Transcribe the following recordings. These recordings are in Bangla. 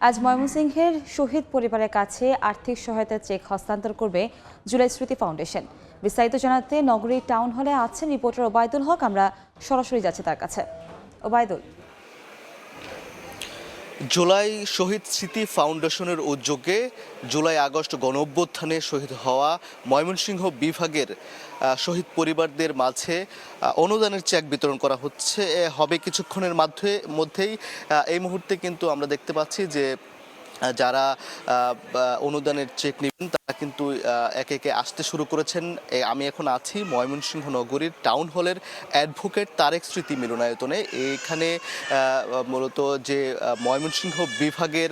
আজ ময়মনসিংহের শহীদ পরিবারের কাছে আর্থিক সহায়তার চেক হস্তান্তর করবে জুলাই স্মৃতি ফাউন্ডেশন। বিস্তারিত জানাতে নগরীর টাউন হলে আছেন রিপোর্টার ওবায়দুল হক। আমরা সরাসরি যাচ্ছি তার কাছে। ওবায়দুল, জুলাই শহীদ স্মৃতি ফাউন্ডেশনের উদ্যোগে জুলাই আগস্ট গণঅভ্যুত্থানে শহীদ হওয়া ময়মনসিংহ বিভাগের শহীদ পরিবারদের মাঝে অনুদানের চেক বিতরণ করা হবে কিছুক্ষণের মধ্যেই। এই মুহূর্তে কিন্তু আমরা দেখতে পাচ্ছি যে যারা অনুদানের চেক নেবেন তারা কিন্তু একে একে আসতে শুরু করেছেন। আমি এখন আছি ময়মনসিংহ নগরীর টাউন হলের অ্যাডভোকেট তারেক স্মৃতি মিলনায়তনে। এখানে মূলত যে ময়মনসিংহ বিভাগের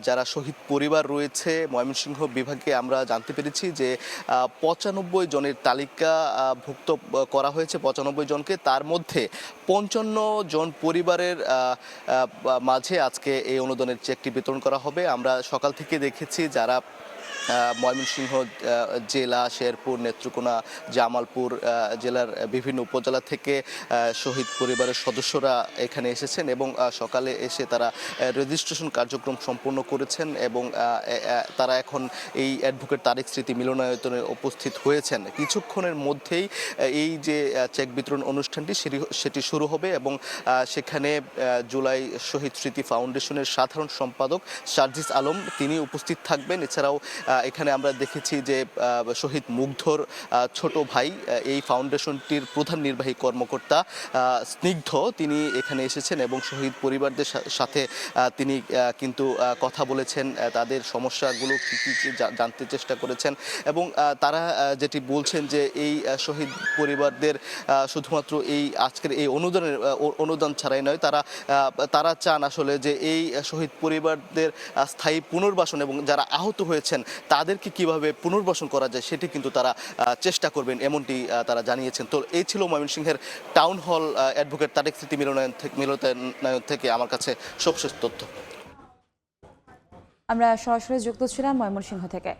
যারা শহীদ পরিবার রয়েছে, ময়মনসিংহ বিভাগে আমরা জানতে পেরেছি যে 95 জনের তালিকা ভুক্ত করা হয়েছে, 95 জনকে। তার মধ্যে 55 জন পরিবারের মাঝে আজকে এই অনুদানের চেকটি বিতরণ করা হবে। আমরা সকাল থেকে দেখেছি যারা ময়মনসিংহ জেলা, শেরপুর, নেত্রকোনা, জামালপুর জেলার বিভিন্ন উপজেলা থেকে শহীদ পরিবারের সদস্যরা এখানে এসেছেন এবং সকালে এসে তারা রেজিস্ট্রেশন কার্যক্রম সম্পন্ন করেছেন এবং তারা এখন এই অ্যাডভোকেট তারেক স্মৃতি মিলনায়তনে উপস্থিত হয়েছেন। কিছুক্ষণের মধ্যেই এই যে চেক বিতরণ অনুষ্ঠানটি সেটি শুরু হবে এবং সেখানে জুলাই শহীদ স্মৃতি ফাউন্ডেশনের সাধারণ সম্পাদক সার্জিস আলম তিনি উপস্থিত থাকবেন। এছাড়াও এখানে আমরা দেখেছি যে শহীদ মুগ্ধর ছোট ভাই, এই ফাউন্ডেশনটির প্রধান নির্বাহী কর্মকর্তা স্নিগ্ধ, তিনি এখানে এসেছেন এবং শহীদ পরিবারদের সাথে তিনি কিন্তু কথা বলেছেন, তাদের সমস্যাগুলো কী কী জানতে চেষ্টা করেছেন এবং তারা যেটি বলছেন যে এই শহীদ পরিবারদের শুধুমাত্র এই আজকের এই অনুদান ছাড়াই নয়, তারা চান আসলে যে এই শহীদ পরিবারদের স্থায়ী পুনর্বাসন এবং যারা আহত হয়েছেন তাদেরকে কিভাবে পুনর্বাসন করা যায় সেটি কিন্তু তারা চেষ্টা করবেন, এমনটি তারা জানিয়েছেন। তো এই ছিল ময়মনসিংহের টাউন হল অ্যাডভোকেট তারেক স্মৃতি মিলনায়তন থেকে আমার কাছে সবশেষ তথ্য। আমরা সরাসরি যুক্ত ছিলাম ময়মনসিংহ থেকে।